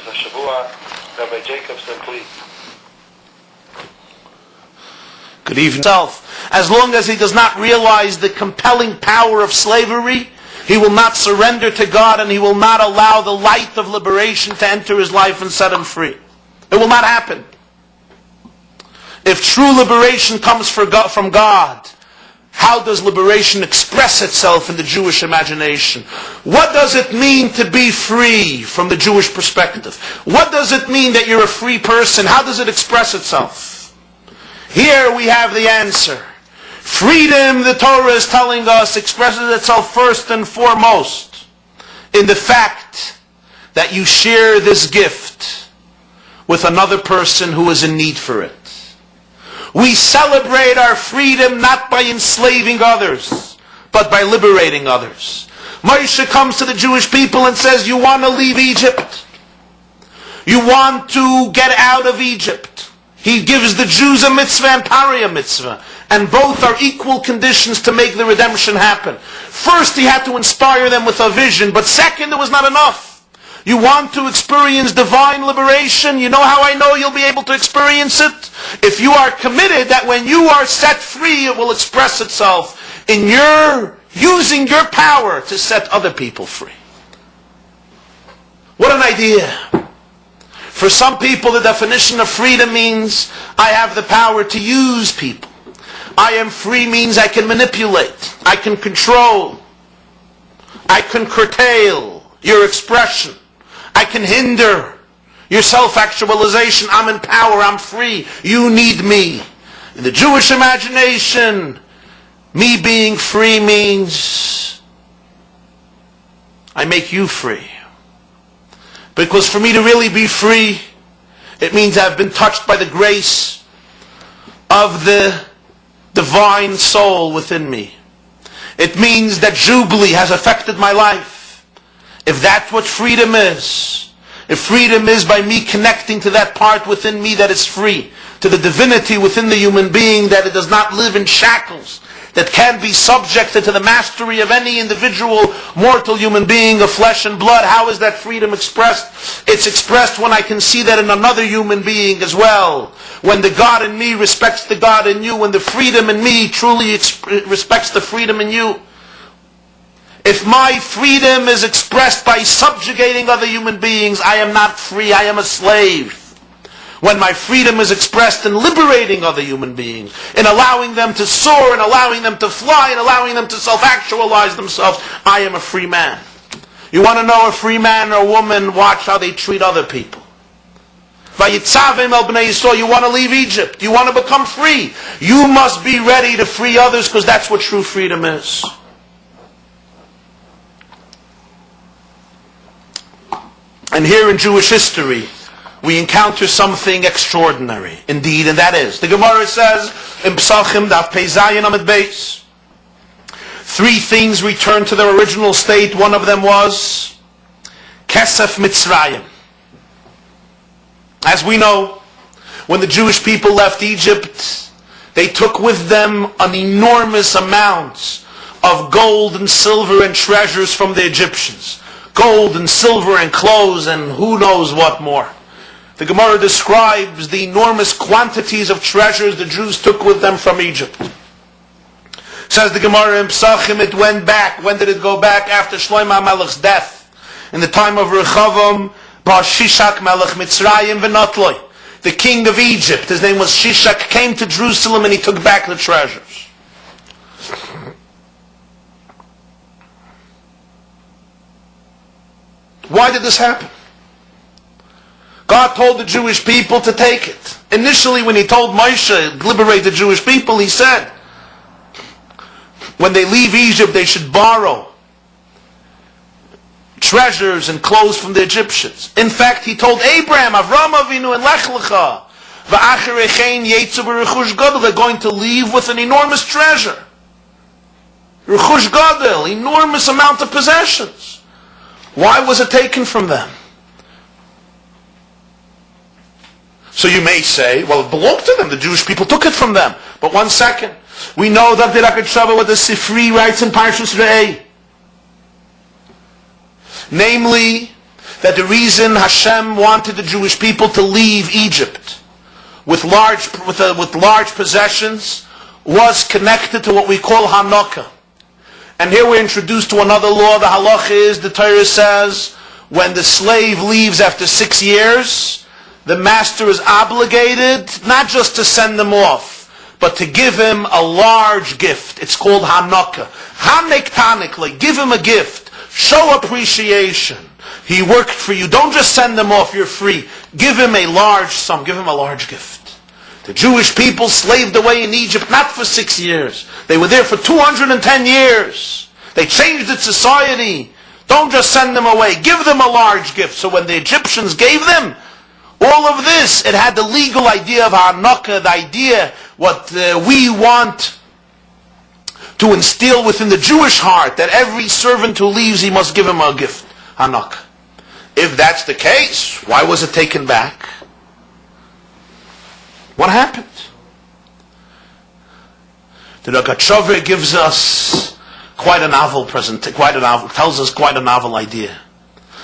Parshas HaShavua. Rabbi Jacobson, please. Good evening. As long as he does not realize the compelling power of slavery, he will not surrender to God, and he will not allow the light of liberation to enter his life and set him free. It will not happen. If true liberation comes from God, how does liberation express itself in the Jewish imagination? What does it mean to be free from the Jewish perspective? What does it mean that you're a free person? How does it express itself? Here we have the answer. Freedom, the Torah is telling us, expresses itself first and foremost in the fact that you share this gift with another person who is in need for it. We celebrate our freedom not by enslaving others, but by liberating others. Moshe comes to the Jewish people and says, you want to leave Egypt? You want to get out of Egypt? He gives the Jews a mitzvah and Pari a mitzvah. And both are equal conditions to make the redemption happen. First, he had to inspire them with a vision, but second, it was not enough. You want to experience divine liberation? You know how I know you'll be able to experience it? If you are committed that when you are set free, it will express itself in your using your power to set other people free. What an idea. For some people, the definition of freedom means I have the power to use people. I am free means I can manipulate, I can control, I can curtail your expression. I can hinder your self-actualization. I'm in power. I'm free. You need me. In the Jewish imagination, me being free means I make you free. Because for me to really be free, it means I've been touched by the grace of the divine soul within me. It means that Jubilee has affected my life. If that's what freedom is, if freedom is by me connecting to that part within me that is free, to the divinity within the human being, that it does not live in shackles, that can be subjected to the mastery of any individual mortal human being of flesh and blood, how is that freedom expressed? It's expressed when I can see that in another human being as well. When the God in me respects the God in you, when the freedom in me truly respects the freedom in you. If my freedom is expressed by subjugating other human beings, I am not free, I am a slave. When my freedom is expressed in liberating other human beings, in allowing them to soar, and allowing them to fly, and allowing them to self-actualize themselves, I am a free man. You want to know a free man or woman? Watch how they treat other people. Vayitzavim el bnei Yisrael, you want to leave Egypt, you want to become free. You must be ready to free others, because that's what true freedom is. And here in Jewish history, we encounter something extraordinary, indeed, and that is, the Gemara says, in Psachim, Daf Pei Zayin Amid Beis, three things returned to their original state. One of them was Kesef Mitzrayim. As we know, when the Jewish people left Egypt, they took with them an enormous amount of gold and silver and treasures from the Egyptians. Gold and silver and clothes and who knows what more. The Gemara describes the enormous quantities of treasures the Jews took with them from Egypt. Says the Gemara in Psachim, it went back. When did it go back? After Shlomo HaMelech's death. In the time of Rechavam, Bar Shishak Melech Mitzrayim V'Notloi. The king of Egypt, his name was Shishak, came to Jerusalem and he took back the treasures. Why did this happen? God told the Jewish people to take it. Initially, when he told Moshe to liberate the Jewish people, he said, when they leave Egypt, they should borrow treasures and clothes from the Egyptians. In fact, he told Abraham, Avram Avinu, and Lech Lecha, V'acherechein yetzu b'rechush gadol, they're going to leave with an enormous treasure. Rechush gadol, enormous amount of possessions. Why was it taken from them? So you may say, well, it belonged to them. The Jewish people took it from them. But one second. We know that the Rakat Shava, what the Sifri writes in Parshas Re'eh. Namely, that the reason Hashem wanted the Jewish people to leave Egypt with large possessions was connected to what we call Hanukkah. And here we're introduced to another law. The halacha is, the Torah says, when the slave leaves after 6 years, the master is obligated not just to send them off, but to give him a large gift. It's called Hanukkah. Hanektanik, give him a gift. Show appreciation. He worked for you. Don't just send them off, you're free. Give him a large sum. Give him a large gift. The Jewish people slaved away in Egypt not for 6 years. They were there for 210 years. They changed its society. Don't just send them away. Give them a large gift. So when the Egyptians gave them all of this, it had the legal idea of Hanukkah, the idea what we want to instill within the Jewish heart, that every servant who leaves, he must give him a gift, Hanukkah. If that's the case, why was it taken back? What happened? The Rogatchover gives us tells us quite a novel idea.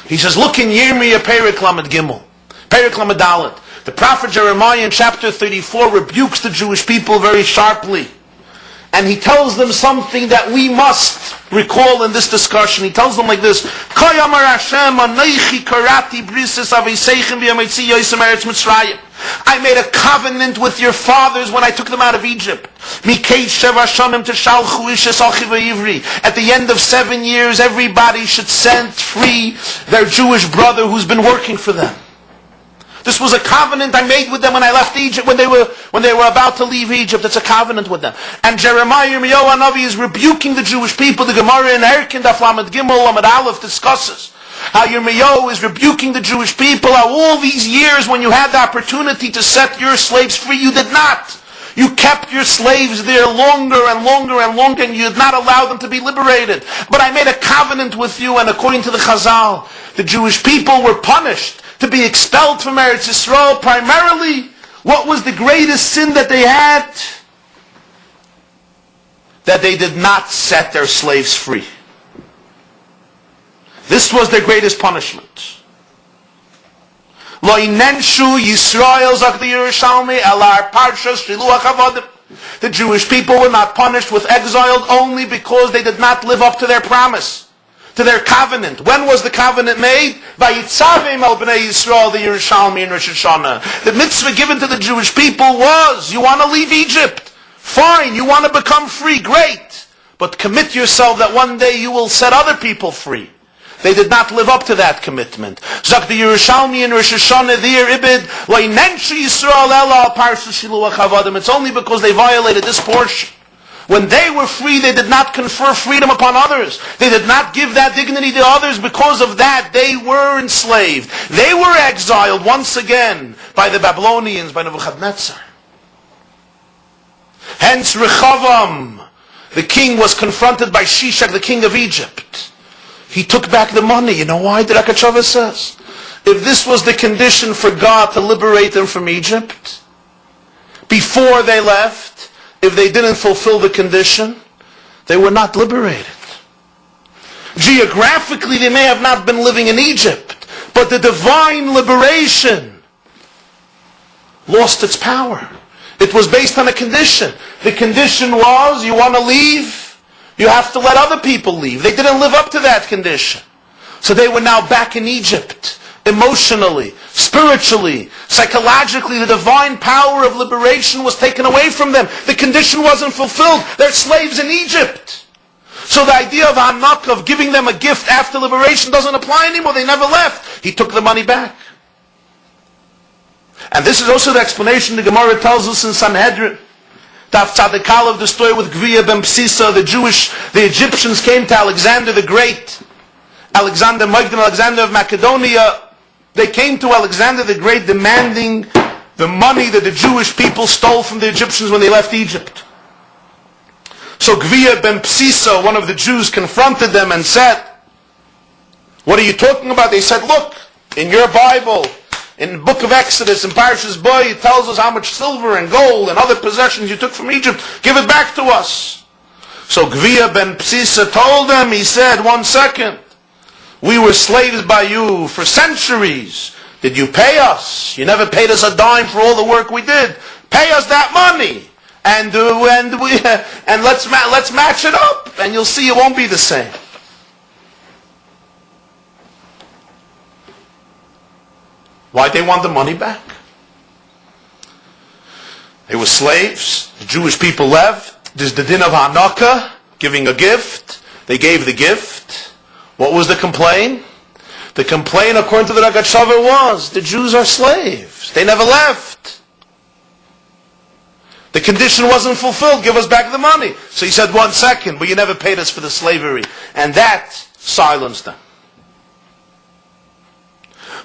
He says, look in Yirmiyah Perek Lamed Gimel, Perek Lamed Dalet. The prophet Jeremiah in chapter 34 rebukes the Jewish people very sharply. And he tells them something that we must recall in this discussion. He tells them like this: I made a covenant with your fathers when I took them out of Egypt. At the end of 7 years, everybody should send free their Jewish brother who's been working for them. This was a covenant I made with them when I left Egypt, when they were about to leave Egypt. It's a covenant with them. And Jeremiah Yirmiyahu Hanavi is rebuking the Jewish people. The Gemara in Erkin Daf Lamed Gimel Lamed Aleph discusses how Yirmiyahu is rebuking the Jewish people. How all these years when you had the opportunity to set your slaves free, you did not. You kept your slaves there longer and longer and longer, and you did not allow them to be liberated. But I made a covenant with you, and according to the Chazal, the Jewish people were punished to be expelled from Eretz Yisrael. Primarily, what was the greatest sin that they had? That they did not set their slaves free. This was their greatest punishment. Lo inenshu Yisrael zak the Yerushalmi elar parshas shiluach avodim. The Jewish people were not punished with exile only because they did not live up to their promise, to their covenant. When was the covenant made? Vayitzavim al bnei Yisrael, the Yerushalmi in Rosh Hashanah. The mitzvah given to the Jewish people was, you want to leave Egypt? Fine. You want to become free? Great. But commit yourself that one day you will set other people free. They did not live up to that commitment. Zak the Yerushalmi in Rosh Hashanah, the Ibid, Loinenshi Yisrael ela parshas shiluach havadim. It's only because they violated this portion. When they were free, they did not confer freedom upon others. They did not give that dignity to others. Because of that, they were enslaved. They were exiled once again by the Babylonians, by Nebuchadnezzar. Hence, Rechavam, the king, was confronted by Shishak, the king of Egypt. He took back the money. You know why? The Rogatchover says, if this was the condition for God to liberate them from Egypt, before they left, if they didn't fulfill the condition, they were not liberated. Geographically, they may have not been living in Egypt, but the divine liberation lost its power. It was based on a condition. The condition was, you want to leave? You have to let other people leave. They didn't live up to that condition. So they were now back in Egypt. Emotionally, spiritually, psychologically, the divine power of liberation was taken away from them. The condition wasn't fulfilled. They're slaves in Egypt. So the idea of Hanukkah, of giving them a gift after liberation, doesn't apply anymore. They never left. He took the money back. And this is also the explanation the Gemara tells us in Sanhedrin. Daf Tzadik Aleph, the story with Gviya ben Psisa, the Egyptians came to Alexander the Great. Alexander Magdon, Alexander of Macedonia. They came to Alexander the Great demanding the money that the Jewish people stole from the Egyptians when they left Egypt. So Gviya ben Psisa, one of the Jews, confronted them and said, what are you talking about? They said, look, in your Bible, in the book of Exodus, in Parashas Bo, it tells us how much silver and gold and other possessions you took from Egypt. Give it back to us. So Gviya ben Psisa told them, he said, 1 second. We were slaves by you for centuries. Did you pay us? You never paid us a dime for all the work we did. Pay us that money. And let's match it up. And you'll see it won't be the same. Why'd they want the money back? They were slaves. The Jewish people left. There's the din of Hanukkah, giving a gift. They gave the gift. What was the complaint? The complaint, according to the Rogatchover, was the Jews are slaves. They never left. The condition wasn't fulfilled. Give us back the money. So he said, 1 second, but you never paid us for the slavery. And that silenced them.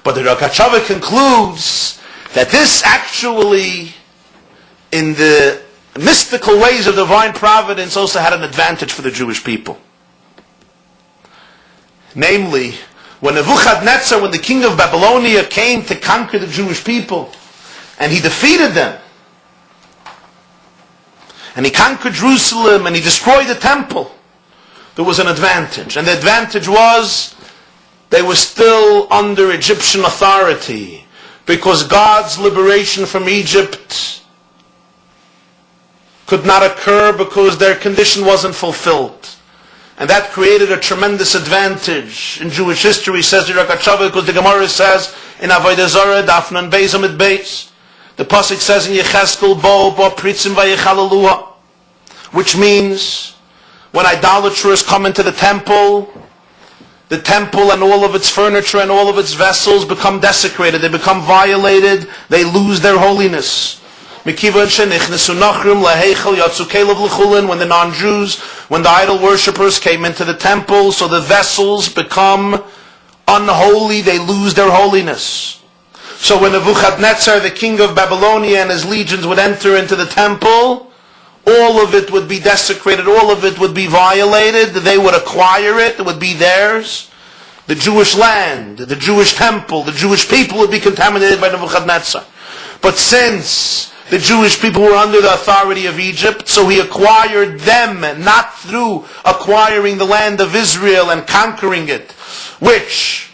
But the Rogatchover concludes that this actually, in the mystical ways of divine providence, also had an advantage for the Jewish people. Namely, when Nebuchadnezzar, when the king of Babylonia came to conquer the Jewish people, and he defeated them, and he conquered Jerusalem, and he destroyed the temple, there was an advantage. And the advantage was they were still under Egyptian authority, because God's liberation from Egypt could not occur because their condition wasn't fulfilled. And that created a tremendous advantage in Jewish history, says the Rogatchover, because the Gemara says in Avodah Zarah, Daf Nun Beis Amid Beis, the pasuk says in Yecheskel, Bo Pritzim Vayechalaluha, which means when idolaters come into the temple and all of its furniture and all of its vessels become desecrated, they become violated, they lose their holiness. When the non-Jews, when the idol worshippers came into the temple, so the vessels become unholy, they lose their holiness. So when Nebuchadnezzar, the king of Babylonia, and his legions would enter into the temple, all of it would be desecrated, all of it would be violated, they would acquire it, it would be theirs. The Jewish land, the Jewish temple, the Jewish people would be contaminated by Nebuchadnezzar. But since the Jewish people were under the authority of Egypt, so he acquired them, not through acquiring the land of Israel and conquering it, which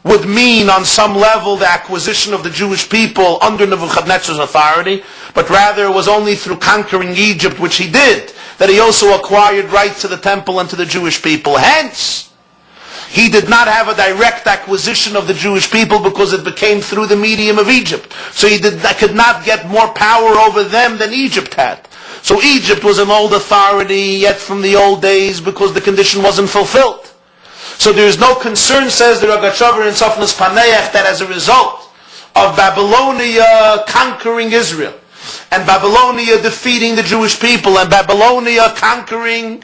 would mean on some level the acquisition of the Jewish people under Nebuchadnezzar's authority, but rather it was only through conquering Egypt, which he did, that he also acquired rights to the temple and to the Jewish people. Hence, he did not have a direct acquisition of the Jewish people because it became through the medium of Egypt. So he could not get more power over them than Egypt had. So Egypt was an old authority yet from the old days because the condition wasn't fulfilled. So there is no concern, says the Rogatchover in Sofnas Paneach, that as a result of Babylonia conquering Israel, and Babylonia defeating the Jewish people, and Babylonia conquering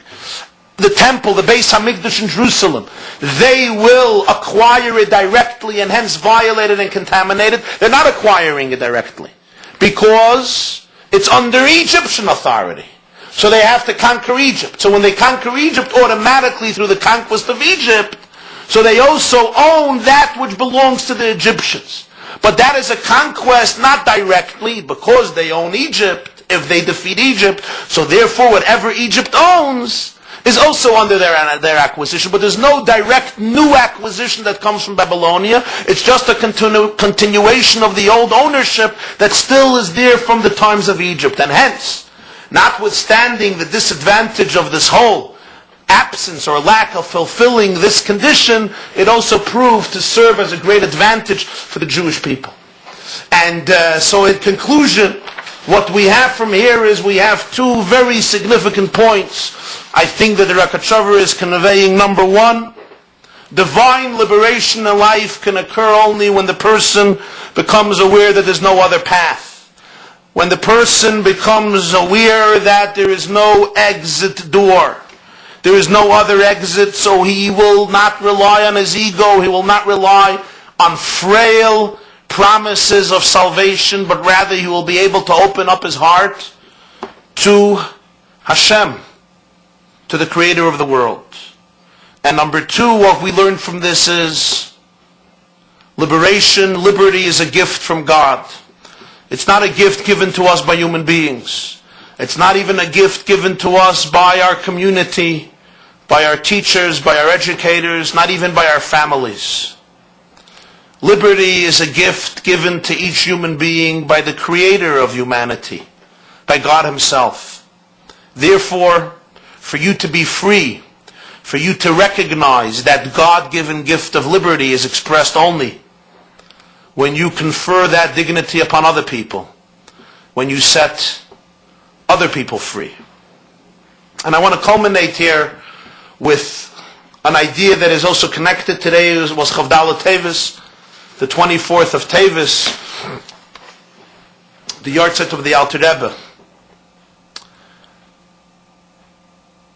the temple, the Beis Hamikdash in Jerusalem, they will acquire it directly and hence violate it and contaminate it. They're not acquiring it directly because it's under Egyptian authority. So they have to conquer Egypt. So when they conquer Egypt, automatically through the conquest of Egypt, so they also own that which belongs to the Egyptians. But that is a conquest not directly because they own Egypt, if they defeat Egypt. So therefore whatever Egypt owns is also under their acquisition, but there's no direct new acquisition that comes from Babylonia. It's just a continuation of the old ownership that still is there from the times of Egypt. And hence, notwithstanding the disadvantage of this whole absence or lack of fulfilling this condition, it also proved to serve as a great advantage for the Jewish people. And so in conclusion, what we have from here is we have two very significant points. I think that the Rogatchover is conveying, number one, divine liberation in life can occur only when the person becomes aware that there's no other path. When the person becomes aware that there is no exit door. There is no other exit, so he will not rely on his ego, he will not rely on frail promises of salvation, but rather he will be able to open up his heart to Hashem, to the creator of the world. And number two, what we learn from this is liberty is a gift from God. It's not a gift given to us by human beings. It's not even a gift given to us by our community, by our teachers, by our educators, not even by our families. Liberty is a gift given to each human being by the Creator of humanity, by God Himself. Therefore, for you to be free, for you to recognize that God-given gift of liberty is expressed only when you confer that dignity upon other people, when you set other people free. And I want to culminate here with an idea that is also connected. Today was Chavdala Tevis, the 24th of Tevis, the yahrzeit of the Alter Rebbe.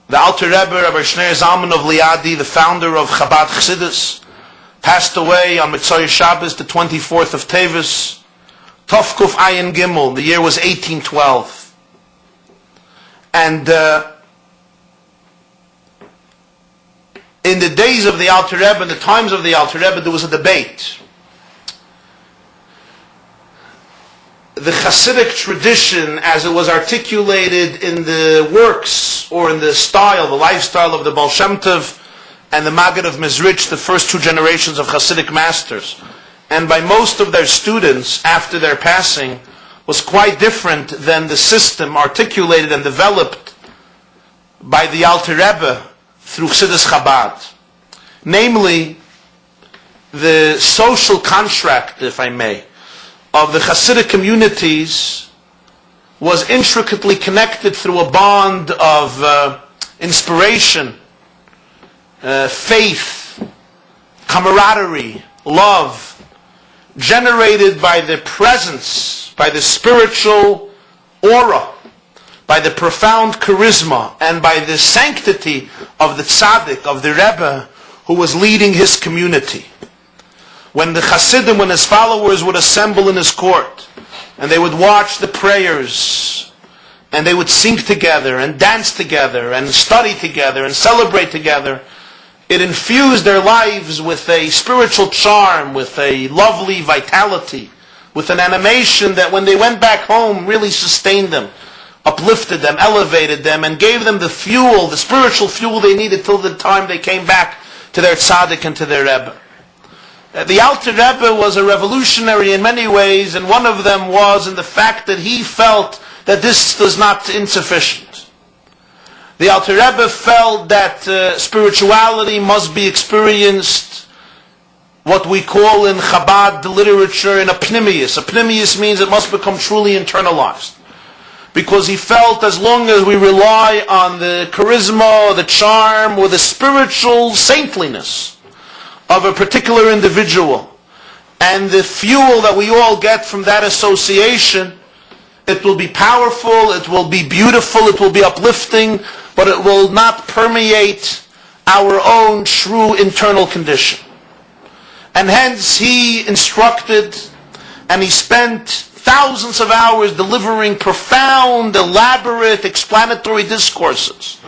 The Alter Rebbe, Rabbi Shneur Zalman of Liadi, the founder of Chabad Chassidus, passed away on Mitzvah Shabbos, the 24th of Tevis, Tov Kuf Ayin Gimel. The year was 1812. And in the days of the Alter Rebbe, in the times of the Alter Rebbe, there was a debate. The Hasidic tradition, as it was articulated in the works or in the style, the lifestyle of the Baal Shem Tov and the Maggid of Mezrich, the first two generations of Hasidic masters, and by most of their students after their passing, was quite different than the system articulated and developed by the Alter Rebbe through Chassidus Chabad. Namely, the social contract, if I may, of the Hasidic communities was intricately connected through a bond of inspiration, faith, camaraderie, love, generated by the presence, by the spiritual aura, by the profound charisma, and by the sanctity of the tzaddik, of the Rebbe, who was leading his community. When the Hasidim, when his followers would assemble in his court, and they would watch the prayers, and they would sing together, and dance together, and study together, and celebrate together, it infused their lives with a spiritual charm, with a lovely vitality, with an animation that when they went back home really sustained them, uplifted them, elevated them, and gave them the fuel, the spiritual fuel they needed till the time they came back to their tzaddik and to their Rebbe. The Alter Rebbe was a revolutionary in many ways, and one of them was in the fact that he felt that this was not insufficient. The Alter Rebbe felt that spirituality must be experienced, what we call in Chabad literature, in a pnimius. A pnimius means it must become truly internalized. Because he felt as long as we rely on the charisma, or the charm, or the spiritual saintliness of a particular individual, and the fuel that we all get from that association, it will be powerful, it will be beautiful, it will be uplifting, but it will not permeate our own true internal condition. And hence he instructed, and he spent thousands of hours delivering profound, elaborate, explanatory discourses,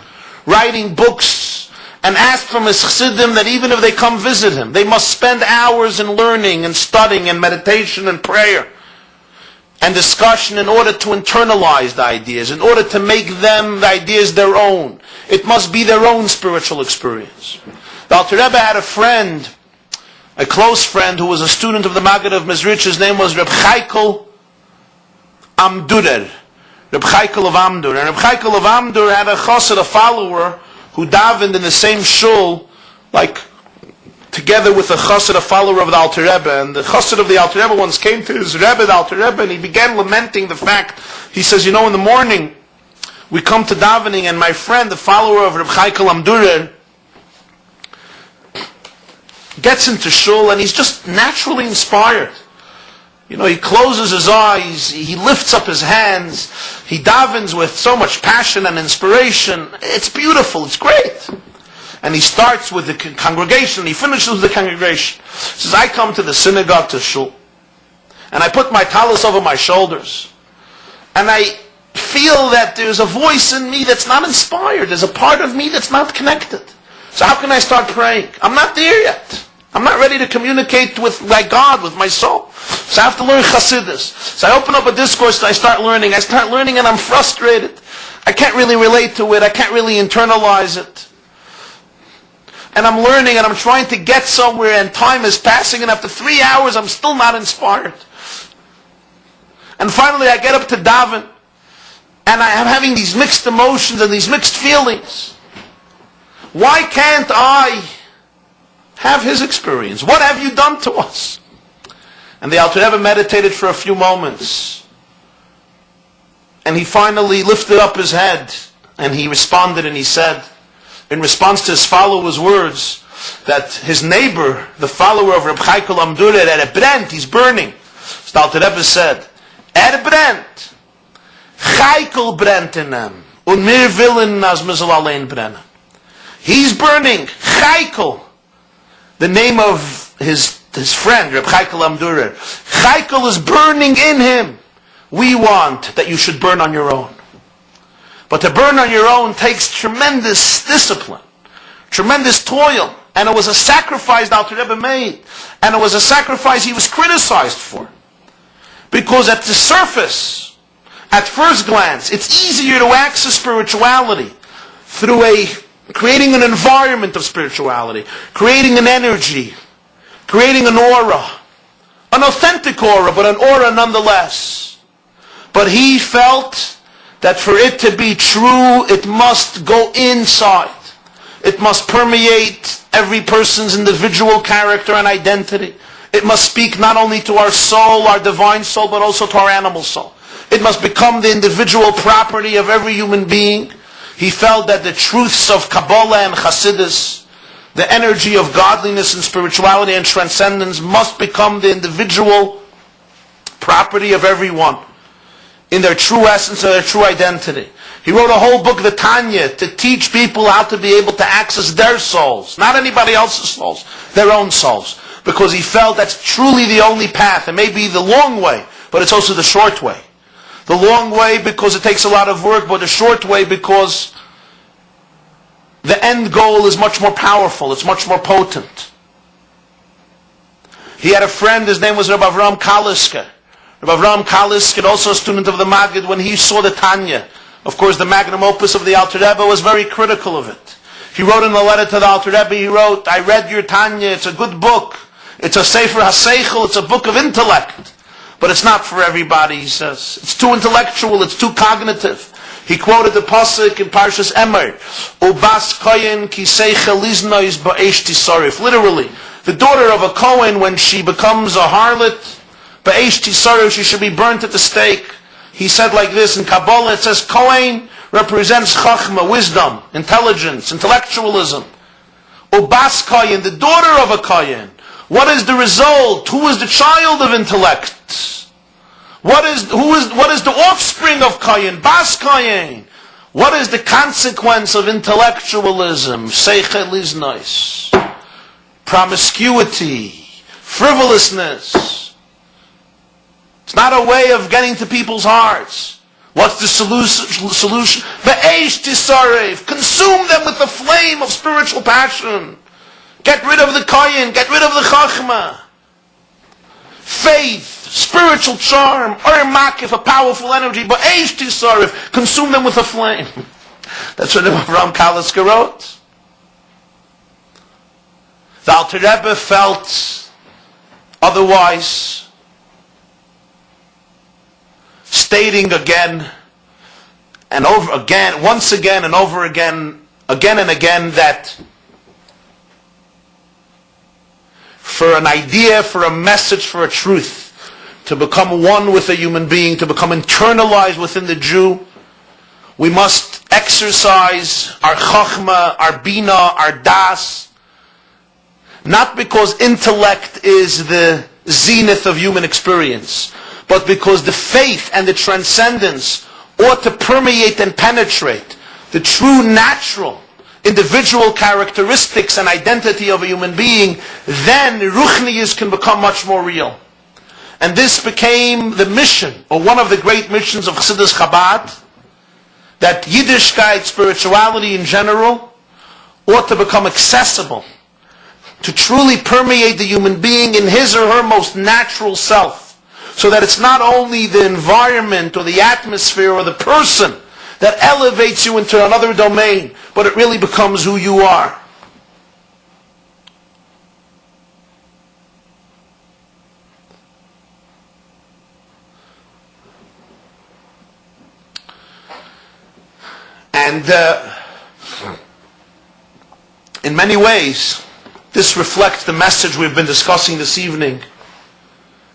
writing books, and asked from his chassidim that even if they come visit him, they must spend hours in learning and studying and meditation and prayer and discussion in order to internalize the ideas, in order to make them, the ideas, their own. It must be their own spiritual experience. The Alter Rebbe had a friend, a close friend, who was a student of the Maggid of Mezrich. His name was Reb Chaikel Amdurer. Reb Chaikel of Amdur. And Reb Chaikel of Amdur had a chassid, a follower, who davened in the same shul, like together with a chassid, a follower of the Alter Rebbe. And the chassid of the Alter Rebbe once came to his Rebbe, the Alter Rebbe, and he began lamenting the fact. He says, in the morning we come to davening, and my friend, the follower of Reb Chaikel Amdurer, gets into shul, and he's just naturally inspired. He closes his eyes, he lifts up his hands, he davens with so much passion and inspiration. It's beautiful, it's great. And he starts with the congregation, he finishes with the congregation. He says, I come to the synagogue, to shul, and I put my talis over my shoulders, and I feel that there's a voice in me that's not inspired, there's a part of me that's not connected. So how can I start praying? I'm not there yet. I'm not ready to communicate with my God, with my soul. So I have to learn Chassidus. So I open up a discourse and I start learning. And I'm frustrated. I can't really relate to it. I can't really internalize it. and I'm learning, and I'm trying to get somewhere, and time is passing, and after 3 hours, I'm still not inspired. And finally, I get up to daven, and I am having these mixed emotions and these mixed feelings. Why can't I have his experience? What have you done to us? And the Alter Rebbe meditated for a few moments. And he finally lifted up his head, and he responded, and he said, in response to his follower's words, that his neighbor, the follower of Reb Chaikel Amdurer, brennt, he's burning. So the Alter Rebbe said, brennt. Chaikel brennt in hem. Und mir willen, as mir soll allein brennen. He's burning. Chaikel. The name of his friend, Reb Chaikel Amdurer. Chaikel is burning in him. We want that you should burn on your own. But to burn on your own takes tremendous discipline, tremendous toil. And it was a sacrifice the Alter Rebbe made. And it was a sacrifice he was criticized for. Because at the surface, at first glance, it's easier to access spirituality through creating an environment of spirituality, creating an energy, creating an aura, an authentic aura, but an aura nonetheless. But he felt that for it to be true, it must go inside. It must permeate every person's individual character and identity. It must speak not only to our soul, our divine soul, but also to our animal soul. It must become the individual property of every human being. He felt that the truths of Kabbalah and Hasidus, the energy of godliness and spirituality and transcendence, must become the individual property of everyone in their true essence or their true identity. He wrote a whole book, the Tanya, to teach people how to be able to access their souls, not anybody else's souls, their own souls. Because he felt that's truly the only path. It may be the long way, but it's also the short way. The long way because it takes a lot of work, but the short way because the end goal is much more powerful, it's much more potent. He had a friend, his name was Rabbi Avram Kalisker. Rabbi Avram Kalisker, also a student of the Maggid, when he saw the Tanya, of course the magnum opus of the Alter Rebbe, was very critical of it. He wrote in a letter to the Alter Rebbe, he wrote, I read your Tanya, it's a good book. It's a Sefer HaSeichel, it's a book of intellect. But it's not for everybody, he says. It's too intellectual, it's too cognitive. He quoted the pasuk in Parshas Emer, Ubas Kohen ki seichel liznois ba'esh tisarif. Literally, the daughter of a Kohen, when she becomes a harlot, ba'esh tisarif, she should be burnt at the stake. He said like this, in Kabbalah it says, Kohen represents chachma, wisdom, intelligence, intellectualism. Ubas Kohen, the daughter of a Kohen. What is the result? Who is the child of intellect? What is the offspring of Kayin? Bas Kayin. What is the consequence of intellectualism? Seichel liznos. Promiscuity. Frivolousness. It's not a way of getting to people's hearts. What's the solution? Be'esh tisarev. Consume them with the flame of spiritual passion. Get rid of the koyin, get rid of the chachma. Faith, spiritual charm, makif, a powerful energy, but eish tisarif, consume them with a flame. That's what Avram Kalisker wrote. The Alter Rebbe felt otherwise, stating again and over again, once again and over again and again, that for an idea, for a message, for a truth, to become one with a human being, to become internalized within the Jew, we must exercise our chachma, our bina, our das, not because intellect is the zenith of human experience, but because the faith and the transcendence ought to permeate and penetrate the true natural individual characteristics and identity of a human being. Then ruchnius can become much more real. And this became the mission, or one of the great missions of Chassidus Chabad, that Yiddishkeit, spirituality in general, ought to become accessible, to truly permeate the human being in his or her most natural self, so that it's not only the environment or the atmosphere or the person that elevates you into another domain, but it really becomes who you are. And in many ways, this reflects the message we've been discussing this evening,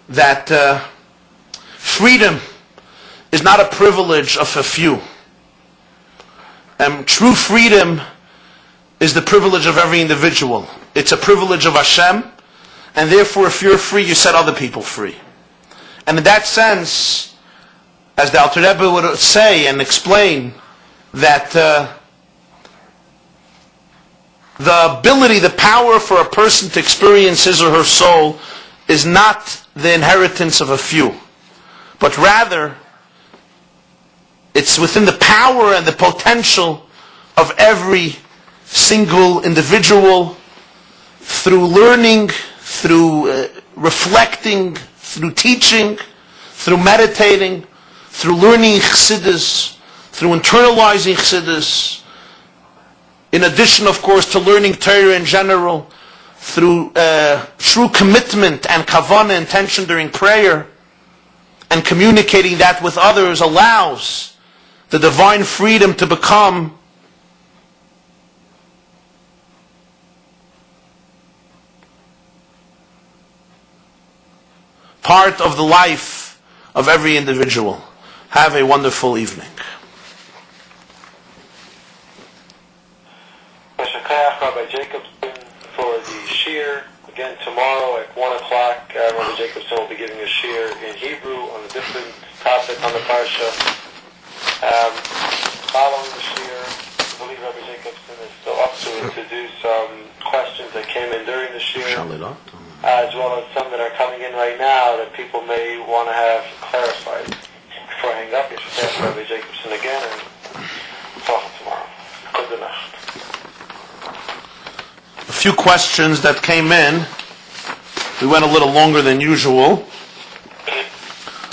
that freedom is not a privilege of a few. True freedom is the privilege of every individual. It's a privilege of Hashem, and therefore if you're free, you set other people free. And in that sense, as the Alter Rebbe would say and explain, that the ability, the power for a person to experience his or her soul is not the inheritance of a few, but rather it's within the power and the potential of every single individual, through learning, through reflecting, through teaching, through meditating, through learning Chassidus, through internalizing Chassidus, in addition, of course, to learning Torah in general, through true commitment and kavanah, intention during prayer, and communicating that with others, allows the divine freedom to become part of the life of every individual. Have a wonderful evening. Rabbi Jacobson for the shiur. Again, tomorrow at 1 o'clock, Rabbi Jacobson will be giving a shiur in Hebrew on a different topic on the Parsha. Following the shiur, I believe Rabbi Jacobson is still up to do some questions that came in during the shiur, as well as some that are coming in right now that people may want to have clarified. Before I hang up, you should ask Rabbi Jacobson again and talk tomorrow. Good night. A few questions that came in. We went a little longer than usual,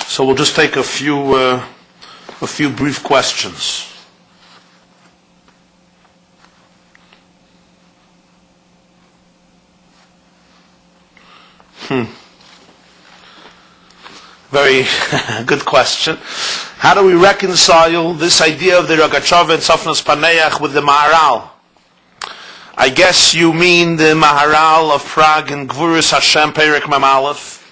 so we'll just take a few brief questions. Very good question. How do we reconcile this idea of the Rogatchover and Sofnos Paneach with the Maharal? I guess you mean the Maharal of Prague and Gvurus Hashem Perek Mem Aleph,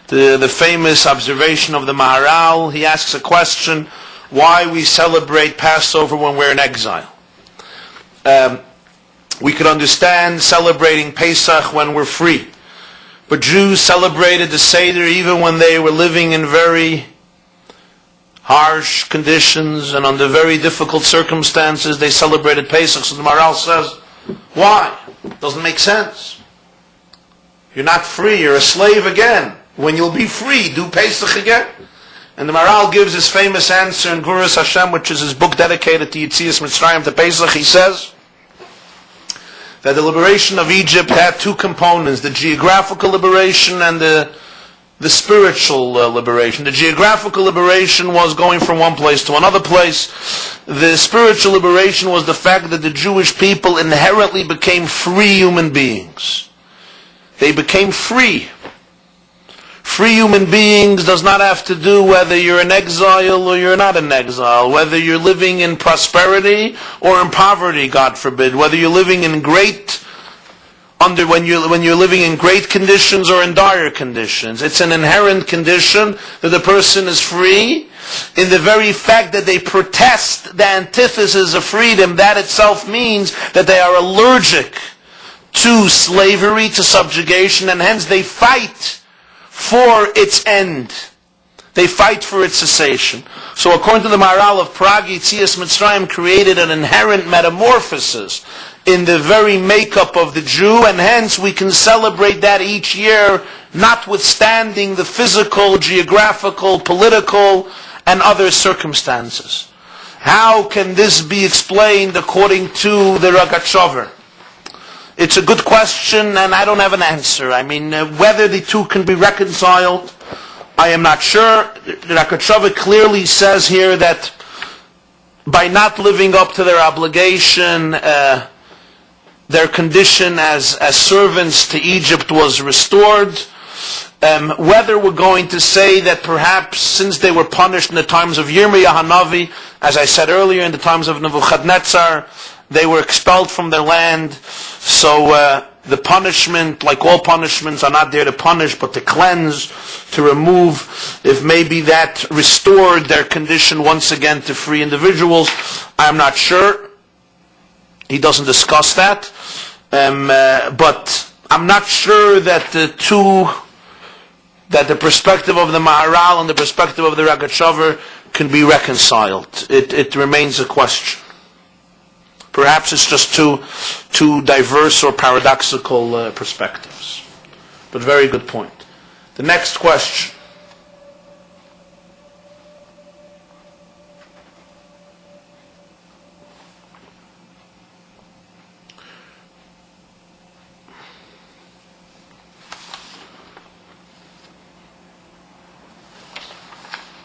the famous observation of the Maharal. He asks a question: why we celebrate Passover when we're in exile? We could understand celebrating Pesach when we're free, but Jews celebrated the Seder even when they were living in very harsh conditions and under very difficult circumstances. They celebrated Pesach. So the Maharal says, why? Doesn't make sense. You're not free, you're a slave again. When you'll be free, do Pesach again. And the Maharal gives his famous answer in Gvurus Hashem, which is his book dedicated to Yetzias Mitzrayim, to Pesach. He says that the liberation of Egypt had two components: the geographical liberation and the spiritual liberation. The geographical liberation was going from one place to another place. The spiritual liberation was the fact that the Jewish people inherently became free human beings. They became free. Free human beings does not have to do whether you're in exile or you're not in exile, whether you're living in prosperity or in poverty, God forbid, whether you're living in when you're living in great conditions or in dire conditions. It's an inherent condition that the person is free. In the very fact that they protest the antithesis of freedom, that itself means that they are allergic to slavery, to subjugation, and hence they fight for its end. They fight for its cessation. So according to the Maharal of Prague, Yetzias Mitzrayim created an inherent metamorphosis in the very makeup of the Jew, and hence we can celebrate that each year, notwithstanding the physical, geographical, political, and other circumstances. How can this be explained according to the Rogatchover? It's a good question, and I don't have an answer. I mean, whether the two can be reconciled, I am not sure. The Rogatchover clearly says here that by not living up to their obligation, their condition as servants to Egypt was restored. whether we're going to say that perhaps since they were punished in the times of Yirmiyah Hanavi, as I said earlier, in the times of Nebuchadnezzar, they were expelled from their land, so the punishment, like all punishments, are not there to punish, but to cleanse, to remove, if maybe that restored their condition once again to free individuals. I'm not sure. He doesn't discuss that. But I'm not sure that the perspective of the Maharal and the perspective of the Rogatchover can be reconciled. It remains a question. Perhaps it's just two diverse or paradoxical perspectives. But very good point. The next question.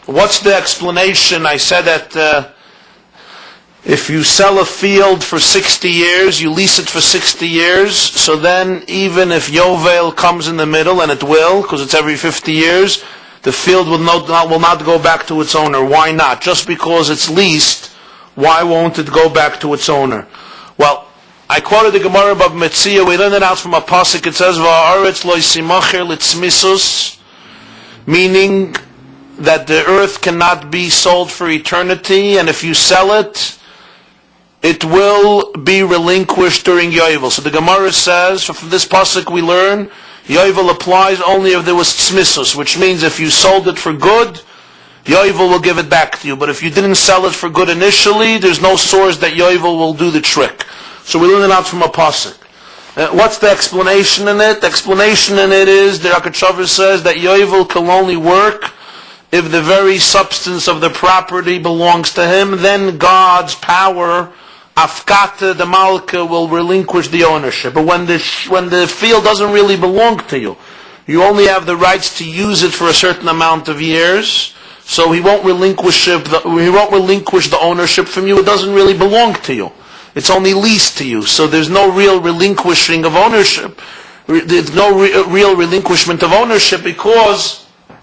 What's the explanation? I said that if you sell a field for 60 years, you lease it for 60 years, so then even if Yovel comes in the middle, and it will, because it's every 50 years, the field will not go back to its owner. Why not? Just because it's leased, why won't it go back to its owner? Well, I quoted the Gemara Bab Metzia. We learned it out from a pasuk. It says, "Va'aretz lo yisimacher litzmisus," meaning that the earth cannot be sold for eternity, and if you sell it, it will be relinquished during Yovel. So the Gemara says, from this pasuk we learn, Yovel applies only if there was tzmisus, which means if you sold it for good, Yovel will give it back to you. But if you didn't sell it for good initially, there's no source that Yovel will do the trick. So we learn it out from a pasuk. What's the explanation in it? The explanation in it is, the Rogatchover says that Yovel can only work if the very substance of the property belongs to him. Then God's power, Afkata, the Malka, will relinquish the ownership. But when the field doesn't really belong to you, you only have the rights to use it for a certain amount of years, so he won't relinquish the ownership from you. It doesn't really belong to you. It's only leased to you. So there's no real relinquishing of ownership. There's no real relinquishment of ownership because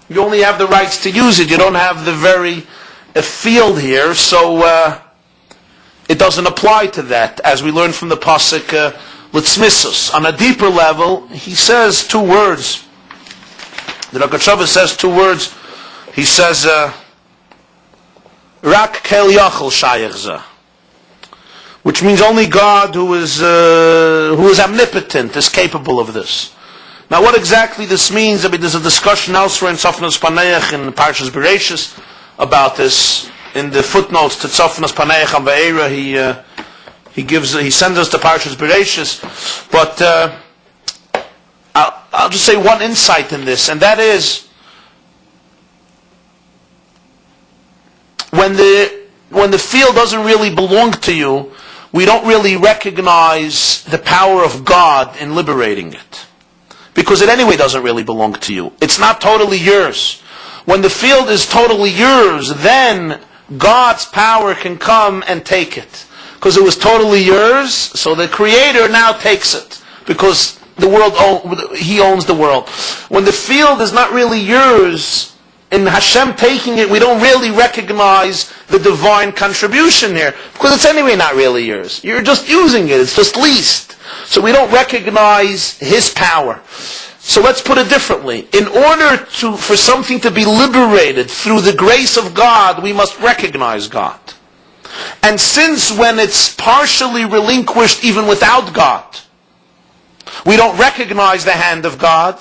you only have the rights to use it. You don't have the very field here, so it doesn't apply to that, as we learned from the pasuk Litzmisus. On a deeper level, he says two words. The Rogatchover says two words. He says, Rak kel yachol shayach zeh, which means only God, who is omnipotent, is capable of this. Now, what exactly this means? I mean, there's a discussion elsewhere in Tzofnas Paneach in Parshas Bereishis about this. In the footnotes to Tzofnas Paneach and Ve'era, he sends us to Parshas Bereishis. But I'll just say one insight in this, and that is when the field doesn't really belong to you, we don't really recognize the power of God in liberating it. Because it anyway doesn't really belong to you. It's not totally yours. When the field is totally yours, then God's power can come and take it. Because it was totally yours, so the Creator now takes it. Because He owns the world. When the field is not really yours, in Hashem taking it, we don't really recognize the divine contribution here. Because it's anyway not really yours. You're just using it. It's just leased. So we don't recognize His power. So let's put it differently. In order for something to be liberated through the grace of God, we must recognize God. And since when it's partially relinquished even without God, we don't recognize the hand of God,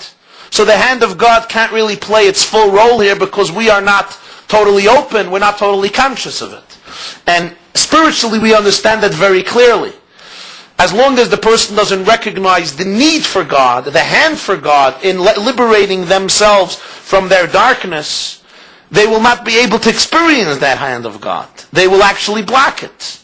so the hand of God can't really play its full role here because we are not totally open, we're not totally conscious of it. And spiritually we understand that very clearly. As long as the person doesn't recognize the need for God, the hand for God in liberating themselves from their darkness, they will not be able to experience that hand of God. They will actually block it.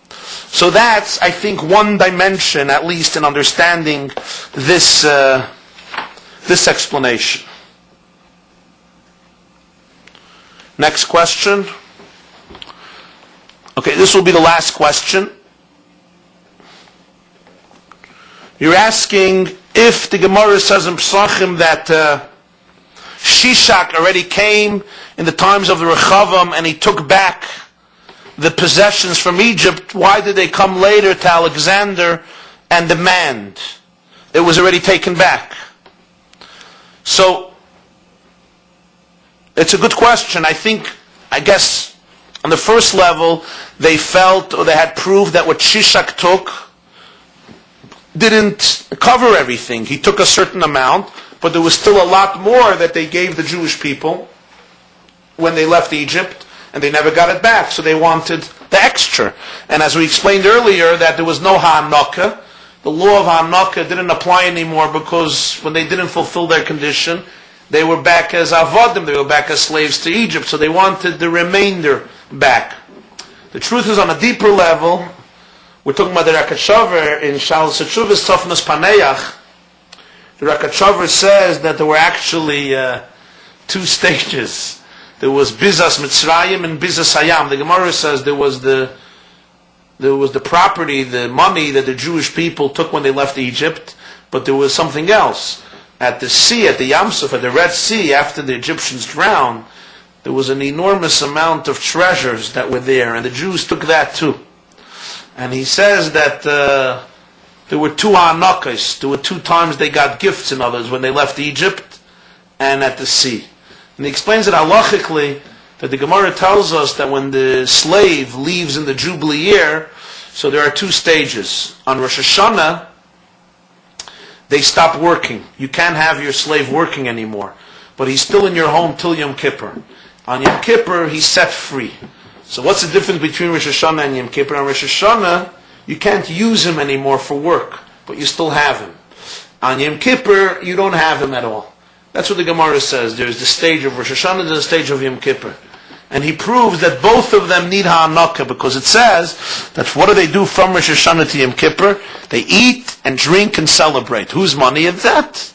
So that's, I think, one dimension, at least, in understanding this explanation. Next question. Okay, this will be the last question. You're asking if the Gemara says in Pesachim that Shishak already came in the times of the Rechavam and he took back the possessions from Egypt. Why did they come later to Alexander and demand? It was already taken back. So, it's a good question. I guess, on the first level, they felt or they had proof that what Shishak took didn't cover everything. He took a certain amount, but there was still a lot more that they gave the Jewish people when they left Egypt, and they never got it back, so they wanted the extra. And as we explained earlier, that there was no ha'anaka. The law of ha'anaka didn't apply anymore because when they didn't fulfill their condition, they were back as avodim, they were back as slaves to Egypt, so they wanted the remainder back. The truth is, on a deeper level, we're talking about the Rakashover in Shal Sechuvas Tzofnas Paneach. The Rakashover says that there were actually two stages. There was Bizas Mitzrayim and Bizas Hayam. The Gemara says there was the property, the money that the Jewish people took when they left Egypt, but there was something else. At the sea, at the Yam Suf, at the Red Sea, after the Egyptians drowned, there was an enormous amount of treasures that were there, and the Jews took that too. And he says that there were two ha'anakas. There were two times they got gifts, in others, when they left Egypt and at the sea. And he explains it halachically, that the Gemara tells us that when the slave leaves in the Jubilee year, so there are two stages. On Rosh Hashanah, they stop working. You can't have your slave working anymore. But he's still in your home till Yom Kippur. On Yom Kippur, he's set free. So what's the difference between Rosh Hashanah and Yom Kippur? On Rosh Hashanah, you can't use him anymore for work, but you still have him. On Yom Kippur, you don't have him at all. That's what the Gemara says. There's the stage of Rosh Hashanah, there's the stage of Yom Kippur. And he proves that both of them need ha'anaka, because it says that what do they do from Rosh Hashanah to Yom Kippur? They eat and drink and celebrate. Whose money is that?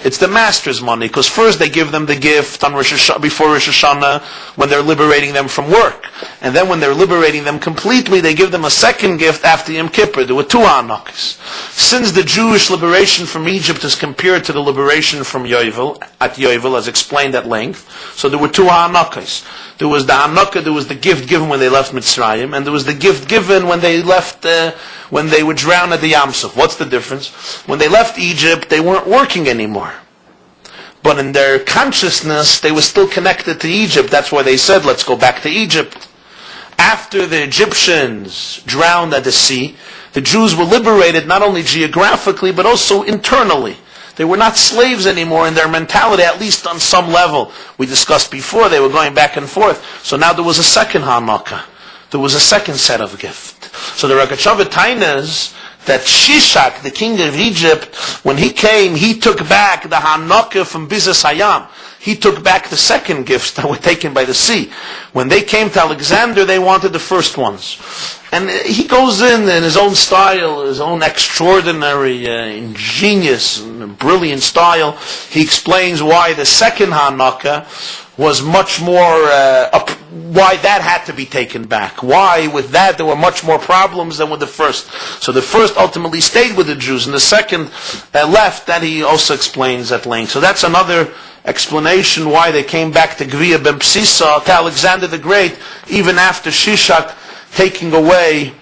It's the master's money, because first they give them the gift on before Rosh Hashanah when they're liberating them from work. And then when they're liberating them completely, they give them a second gift after Yom Kippur. There were two ha'anakas. Since the Jewish liberation from Egypt is compared to the liberation from Yovel, at Yovel, as explained at length, so there were two ha'anakas. There was the ha'anaka, there was the gift given when they left Mitzrayim, and there was the gift given when they left, when they would drown at the Yam Suf. What's the difference? When they left Egypt, they weren't working anymore. But in their consciousness, they were still connected to Egypt. That's why they said, let's go back to Egypt. After the Egyptians drowned at the sea, the Jews were liberated not only geographically, but also internally. They were not slaves anymore in their mentality, at least on some level. We discussed before, they were going back and forth. So now there was a second ha'anaka. There was a second set of gift. So the Rakashover Tainas, that Shishak, the king of Egypt, when he came, he took back the ha'anaka from Bizas Hayam. He took back the second gifts that were taken by the sea. When they came to Alexander, they wanted the first ones. And he goes in his own style, his own extraordinary, ingenious, and brilliant style. He explains why the second ha'anaka was much more, why that had to be taken back. Why, with that, there were much more problems than with the first. So the first ultimately stayed with the Jews, and the second left. That he also explains at length. So that's another explanation why they came back to Gviya ben Psisa, to Alexander the Great, even after Shishak taking away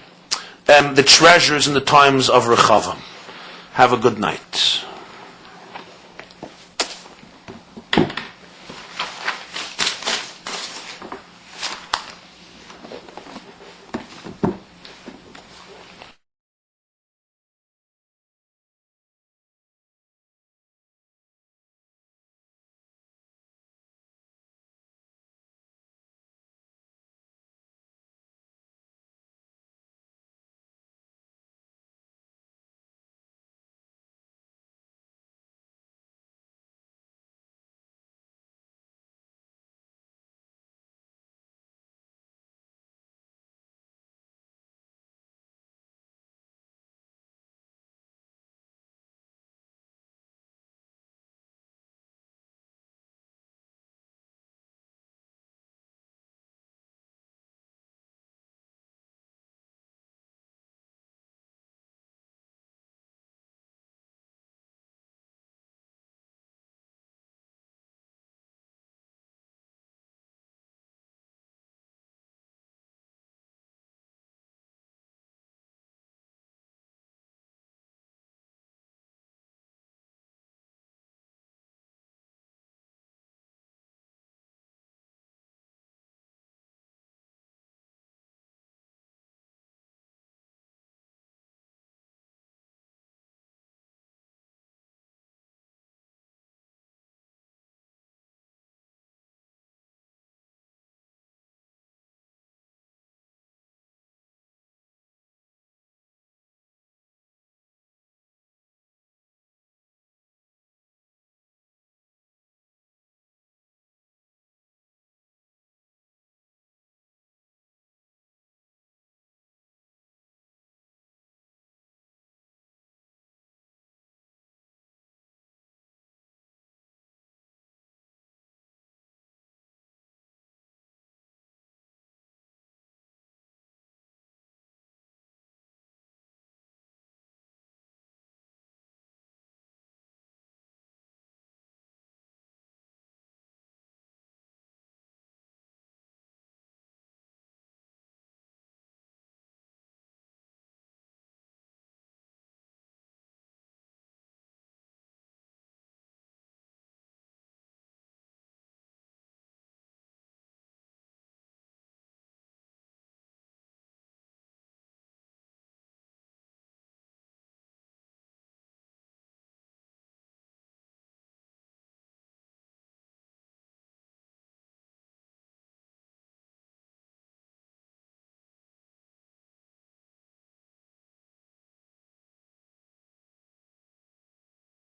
the treasures in the times of Rechavam. Have a good night.